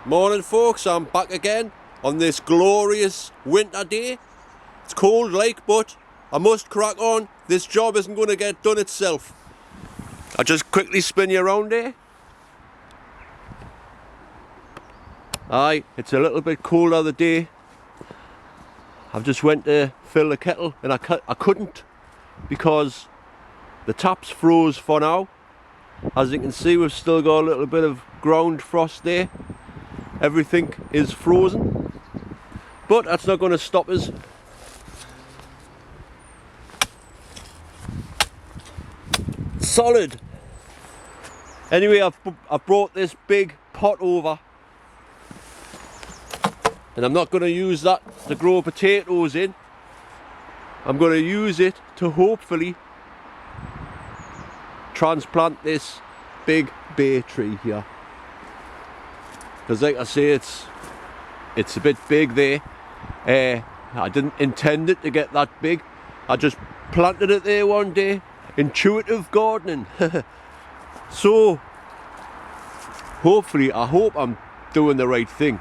Morning folks, I'm back again on this glorious winter day. It's cold like, but I must crack on. This job isn't going to get done itself. I'll just quickly spin you around here. Aye, it's a little bit colder the day. I've just went to fill the kettle and I couldn't because the taps froze for now. As you can see, we've still got a little bit of ground frost there. Everything is frozen, but that's not going to stop us. Solid. Anyway, I've brought this big pot over, and I'm not going to use that to grow potatoes in. I'm going to use it to hopefully transplant this big bay tree here. Because like I say, it's a bit big there. I didn't intend it to get that big. I just planted it there one day. Intuitive gardening. So hopefully, I hope I'm doing the right thing.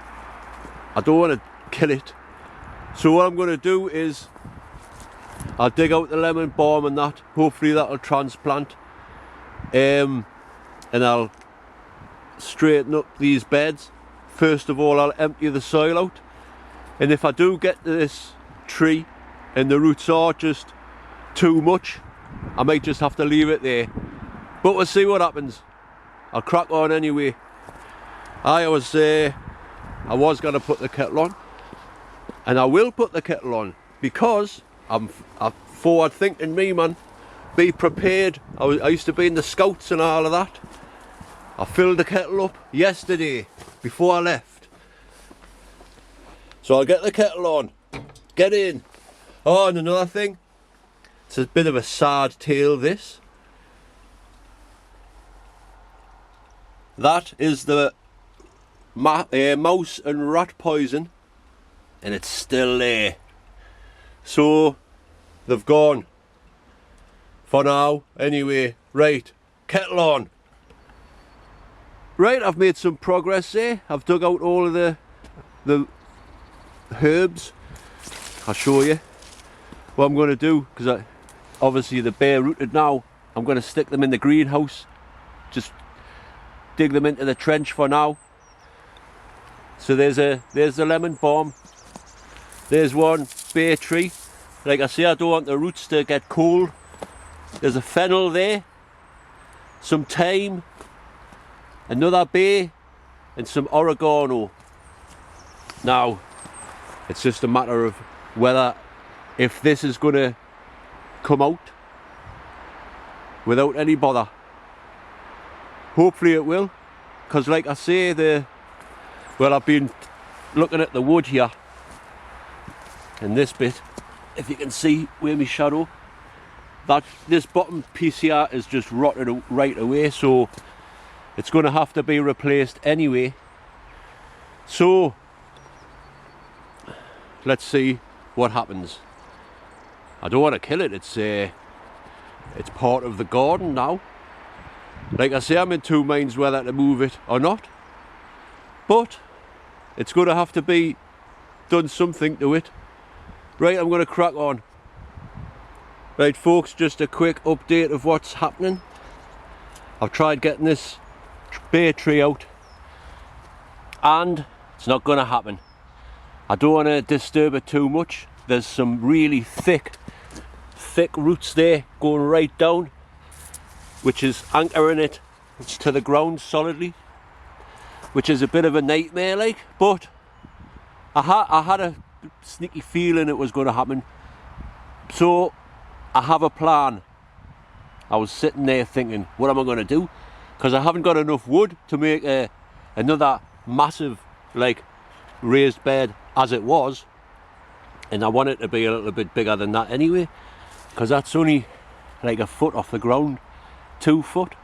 I don't want to kill it. So what I'm going to do is I'll dig out the lemon balm and that. Hopefully that'll transplant. And I'll straighten up these beds. First of all, I'll empty the soil out, and if I do get to this tree and the roots are just too much, I might just have to leave it there, but we'll see what happens. I'll crack on anyway. I was going to put the kettle on, and I will put the kettle on because I'm forward thinking, me man. Be prepared. I used to be in the Scouts and all of that. I filled the kettle up yesterday before I left. So I'll get the kettle on. Get in. Oh, and another thing. It's a bit of a sad tale, this. That is the mouse and rat poison. And it's still there. So they've gone. For now, anyway. Right, kettle on. Right, I've made some progress there. I've dug out all of the herbs. I'll show you what I'm going to do, because obviously they're bare rooted now. I'm going to stick them in the greenhouse. Just dig them into the trench for now. So there's the lemon balm. There's one bay tree. Like I say, I don't want the roots to get cold. There's a fennel there, some thyme, another bay, and some oregano. Now, it's just a matter of whether, if this is going to come out without any bother. Hopefully it will, because like I say, I've been looking at the wood here, and this bit, if you can see where my shadow, this bottom piece here is just rotted right away, so it's going to have to be replaced anyway. So let's see what happens. I don't want to kill it. It's part of the garden now. Like I say, I'm in two minds whether to move it or not, but it's going to have to be done something to it. Right, I'm going to crack on. Right folks, just a quick update of what's happening. I've tried getting this bay tree out and it's not going to happen. I don't want to disturb it too much. There's some really thick roots there going right down, which is anchoring it to the ground solidly, which is a bit of a nightmare like, but I had a sneaky feeling it was going to happen. So I have a plan. I was sitting there thinking, what am I going to do? Because I haven't got enough wood to make another massive, like, raised bed as it was. And I want it to be a little bit bigger than that anyway, because that's only like a foot off the ground, 2 foot.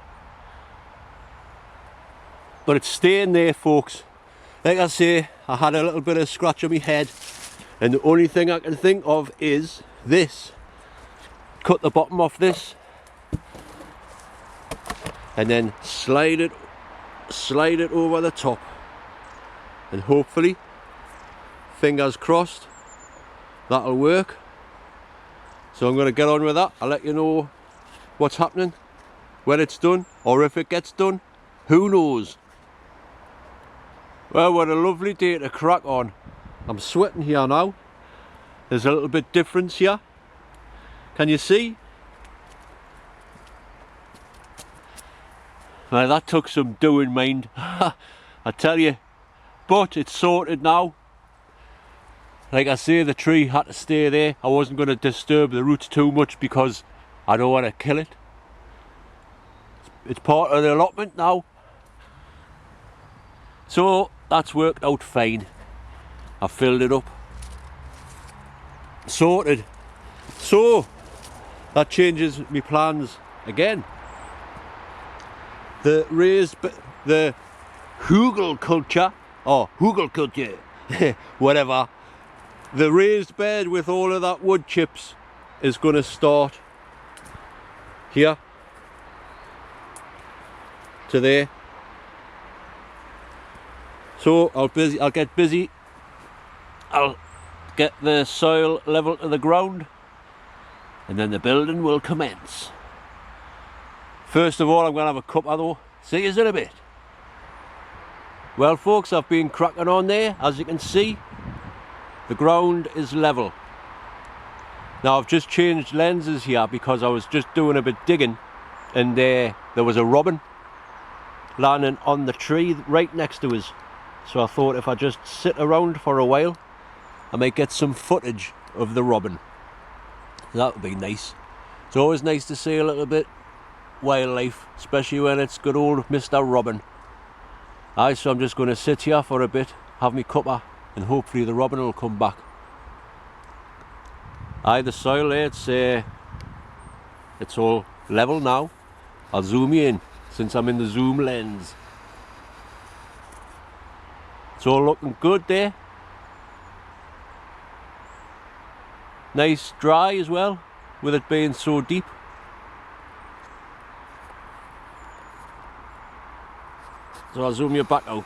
But it's staying there, folks. Like I say, I had a little bit of scratch on my head, and the only thing I can think of is this. Cut the bottom off this and then slide it over the top. and hopefully, fingers crossed, that'll work. So I'm going to get on with that. I'll let you know what's happening when it's done, or if it gets done, who knows. Well, what a lovely day to crack on. I'm sweating here now. There's a little bit difference here. Can you see? Well, that took some doing, mind. I tell you. But it's sorted now. Like I say, the tree had to stay there. I wasn't going to disturb the roots too much because I don't want to kill it. It's part of the allotment now. So that's worked out fine. I filled it up. Sorted. So that changes my plans again. The Huglekultur, or Huglekultur, whatever. The raised bed with all of that wood chips is going to start here to there. So I'll get busy. I'll get the soil level to the ground, and then the building will commence. First of all, I'm going to have a cuppa though. See you in a bit. Well folks, I've been cracking on there. As you can see, the ground is level. Now I've just changed lenses here because I was just doing a bit digging, and there was a robin landing on the tree right next to us. So I thought if I just sit around for a while, I might get some footage of the robin. That would be nice. It's always nice to see a little bit wildlife, especially when it's good old Mr. Robin. Aye, so I'm just going to sit here for a bit, have me cuppa, and hopefully the robin will come back. Aye, the soil there, it's all level now. I'll zoom you in since I'm in the zoom lens. It's all looking good there. Nice dry as well, with it being so deep. So I'll zoom you back out.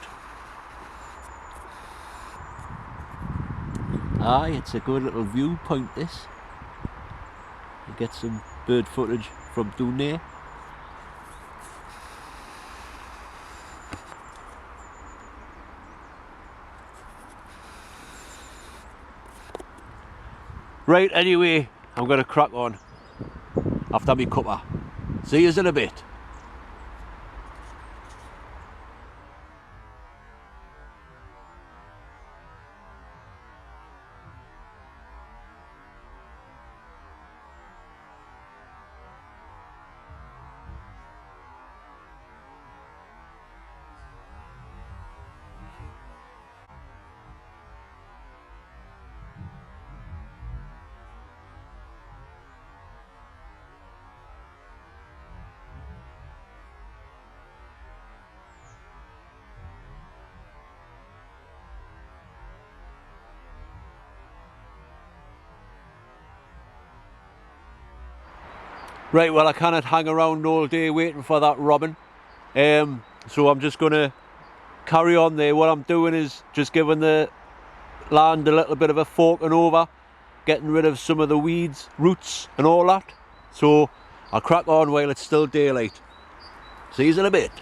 Aye, it's a good little viewpoint this. You get some bird footage from down there. Right, anyway, I'm going to crack on after me cuppa. See you in a bit. Right, well I cannot hang around all day waiting for that robin, so I'm just going to carry on there. What I'm doing is just giving the land a little bit of a forking over, getting rid of some of the weeds, roots and all that. So I'll crack on while it's still daylight. See you in a bit.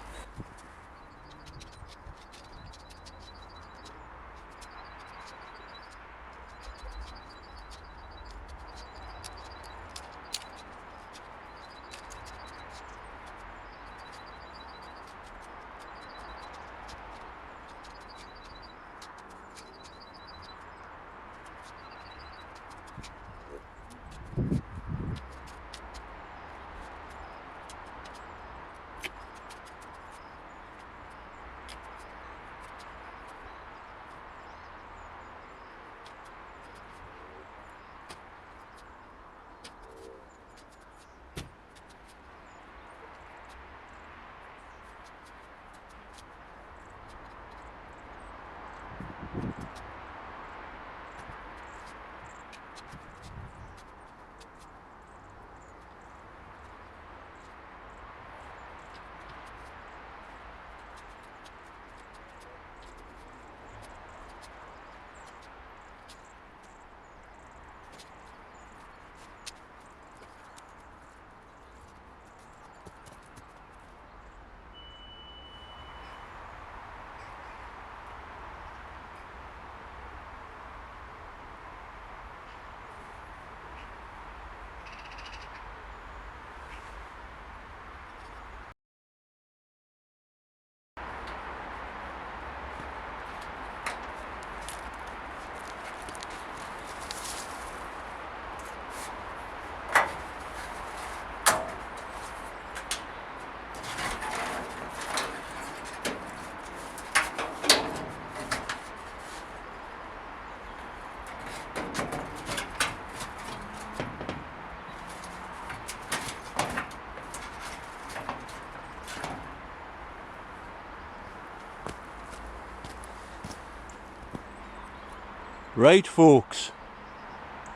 Right folks,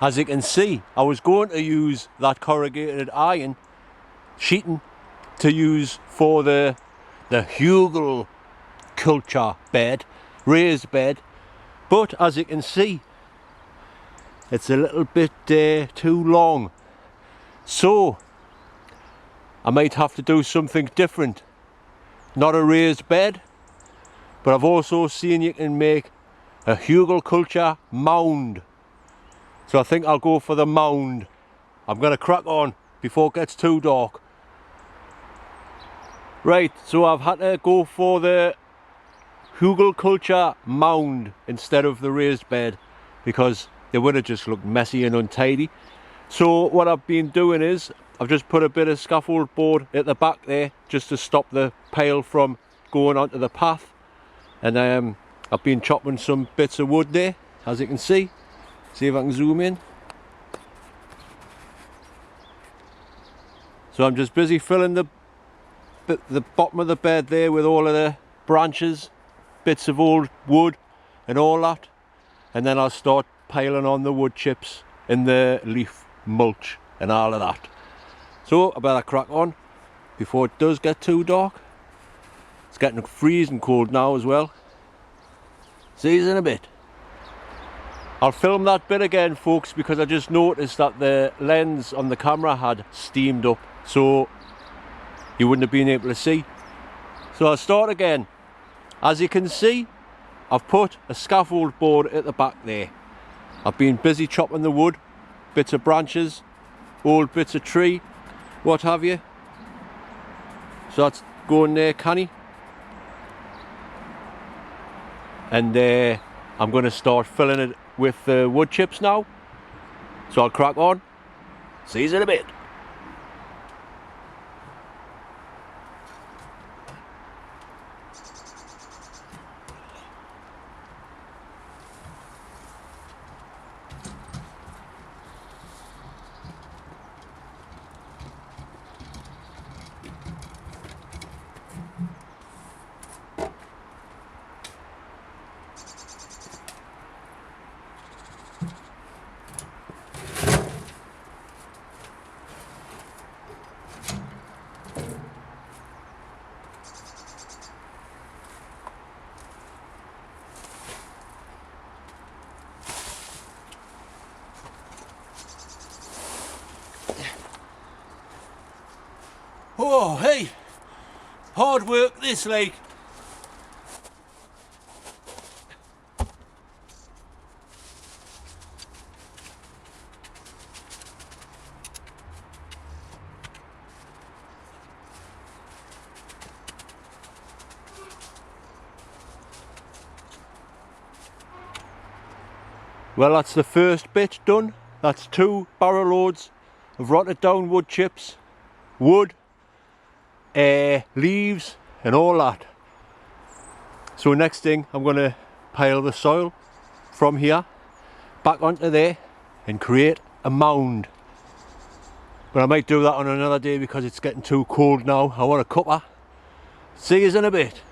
as you can see, I was going to use that corrugated iron sheeting to use for the Huglekultur bed, raised bed, but as you can see, it's a little bit too long, so I might have to do something different. Not a raised bed, but I've also seen you can make a Huglekultur mound. So I think I'll go for the mound. I'm going to crack on before it gets too dark. Right, so I've had to go for the Huglekultur mound instead of the raised bed because they would have just looked messy and untidy. So what I've been doing is I've just put a bit of scaffold board at the back there just to stop the pile from going onto the path. And I've been chopping some bits of wood there, as you can see. See if I can zoom in. So I'm just busy filling the bottom of the bed there with all of the branches, bits of old wood and all that. And then I'll start piling on the wood chips and the leaf mulch and all of that. So I better crack on before it does get too dark. It's getting freezing cold now as well. See you in a bit. I'll film that bit again folks because I just noticed that the lens on the camera had steamed up, so you wouldn't have been able to see. So I'll start again. As you can see, I've put a scaffold board at the back there. I've been busy chopping the wood, bits of branches, old bits of tree, what have you. So that's going there canny. And I'm going to start filling it with the wood chips now. So I'll crack on. See you in a bit. Oh, hey, hard work this, like. Well, that's the first bit done. That's 2 barrow loads of rotted down wood chips, wood, leaves and all that. So next thing, I'm going to pile the soil from here back onto there and create a mound. But I might do that on another day because it's getting too cold now. I want a cuppa. See you in a bit.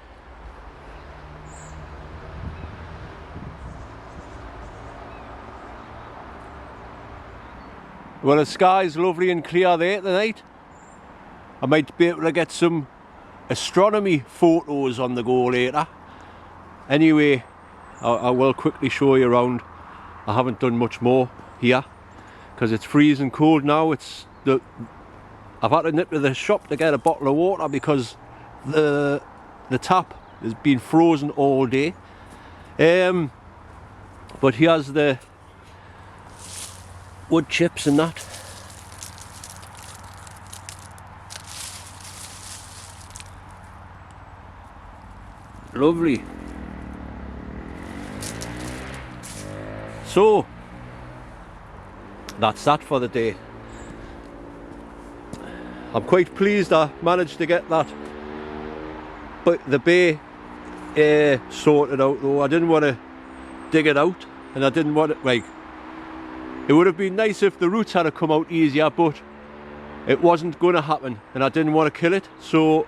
Well, the sky's lovely and clear there tonight. I might be able to get some astronomy photos on the go later. Anyway, I will quickly show you around. I haven't done much more here because it's freezing cold now. I've had to nip to the shop to get a bottle of water because the tap has been frozen all day. But here's the wood chips and that. Lovely. So that's that for the day. I'm quite pleased I managed to get that, but the bay sorted out though. I didn't want to dig it out, and I didn't want it, like, it would have been nice if the roots had to come out easier, but it wasn't going to happen and I didn't want to kill it, so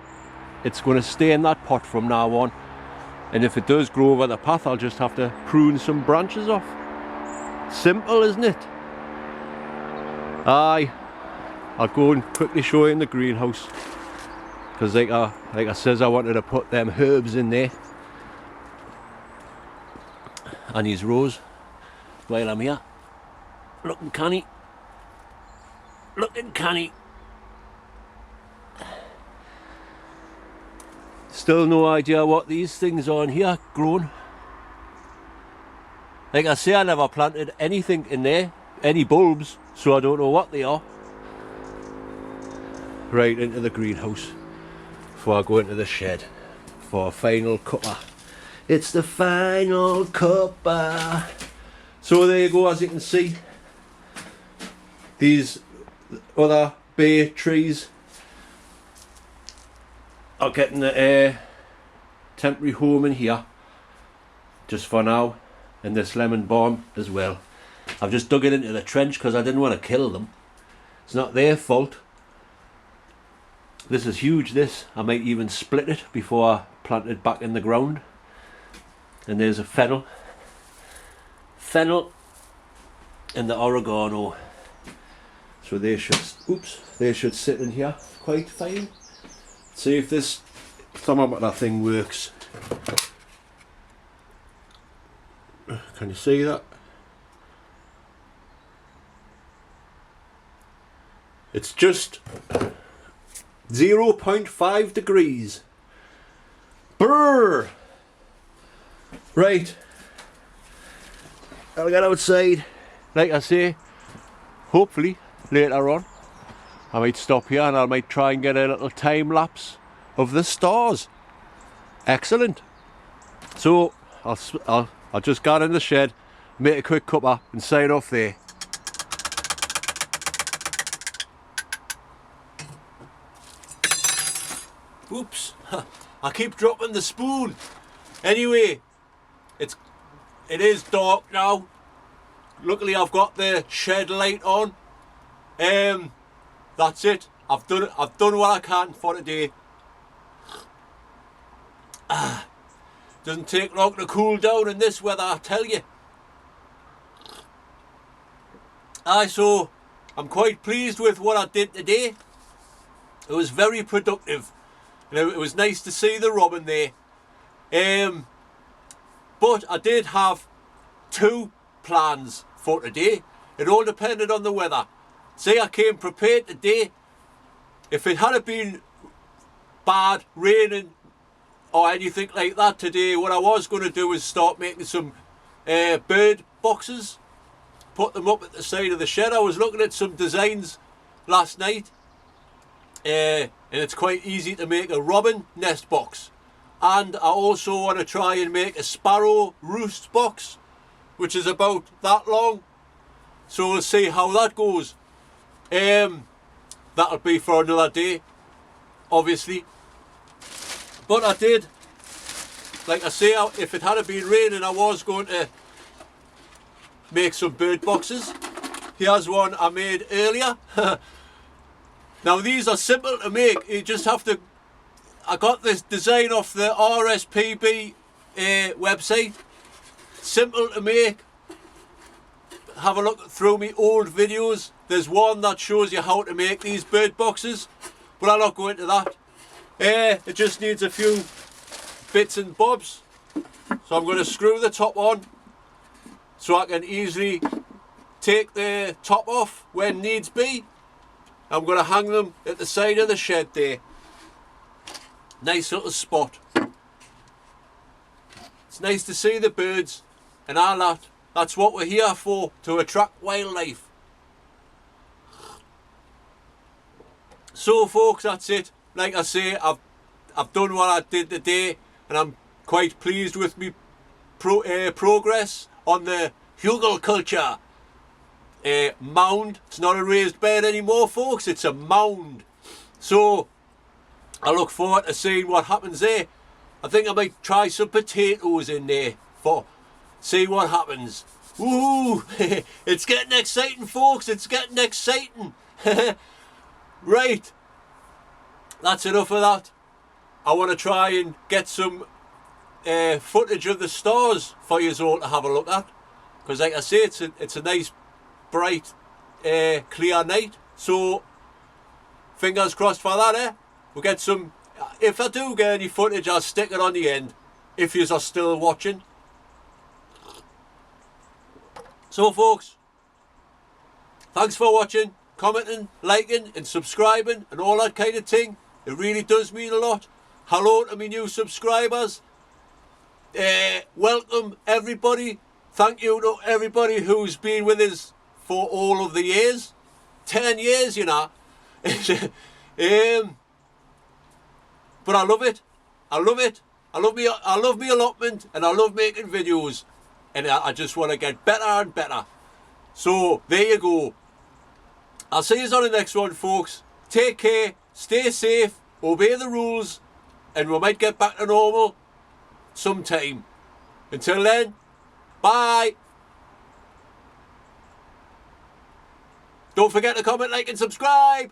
it's going to stay in that pot from now on. And if it does grow over the path, I'll just have to prune some branches off. Simple, isn't it? Aye, I'll go and quickly show you in the greenhouse, because like I says, I wanted to put them herbs in there and his rose while I'm here. Looking canny. Looking canny. Still no idea what these things are in here grown. Like I say, I never planted anything in there, any bulbs, so I don't know what they are. Right into the greenhouse before I go into the shed for a final cuppa. It's the final cuppa. So there you go, as you can see, these other bay trees are getting a temporary home in here just for now, and this lemon balm as well. I've just dug it into the trench because I didn't want to kill them. It's not their fault. This is huge, this. I might even split it before I plant it back in the ground. And there's a fennel and the oregano. So they should sit in here quite fine. See if this thermometer thing works. Can you see that? It's just 0.5 degrees. Brrr! Right. I'll get outside. Like I say, hopefully later on I might stop here and I might try and get a little time lapse of the stars. Excellent. So I'll just get in the shed, make a quick cuppa and sign off there. Oops, I keep dropping the spoon. Anyway, it is dark now. Luckily I've got the shed light on. That's it. I've done what I can for today. Doesn't take long to cool down in this weather, I tell you. So I'm quite pleased with what I did today. It was very productive. It was nice to see the robin there. But I did have 2 plans for today. It all depended on the weather. See, I came prepared today. If it had been bad, raining or anything like that today, what I was going to do is start making some bird boxes, put them up at the side of the shed. I was looking at some designs last night, and it's quite easy to make a robin nest box. And I also want to try and make a sparrow roost box, which is about that long. So we'll see how that goes. That'll be for another day, obviously. But I did, like I say, if it had been raining, I was going to make some bird boxes. Here's one I made earlier. Now these are simple to make. You just have to, I got this design off the RSPB website. Simple to make. Have a look through me old videos. There's one that shows you how to make these bird boxes, but I'll not go into that. It just needs a few bits and bobs. So I'm going to screw the top on so I can easily take the top off when needs be. I'm going to hang them at the side of the shed there. Nice little spot. It's nice to see the birds and all that. That's what we're here for, to attract wildlife. So folks, that's it. Like I say, I've done what I did today, and I'm quite pleased with me progress on the Huglekultur mound. It's not a raised bed anymore, folks, it's a mound. So I look forward to seeing what happens there. I think I might try some potatoes in there for see what happens. Ooh, it's getting exciting, folks, it's getting exciting. Right, that's enough of that. I want to try and get some footage of the stars for you all to have a look at. Because like I say, it's a nice, bright, clear night. So, fingers crossed for that, eh? We'll get some... If I do get any footage, I'll stick it on the end. If you are still watching. So, folks, thanks for watching, commenting, liking and subscribing and all that kind of thing. It really does mean a lot. Hello to my new subscribers. Welcome everybody. Thank you to everybody who's been with us for all of the years. 10 years, you know. But I love it. I love it. I love me allotment, and I love making videos. And I just want to get better and better. So, there you go. I'll see you on the next one, folks. Take care, stay safe, obey the rules, and we might get back to normal sometime. Until then, bye. Don't forget to comment, like, and subscribe.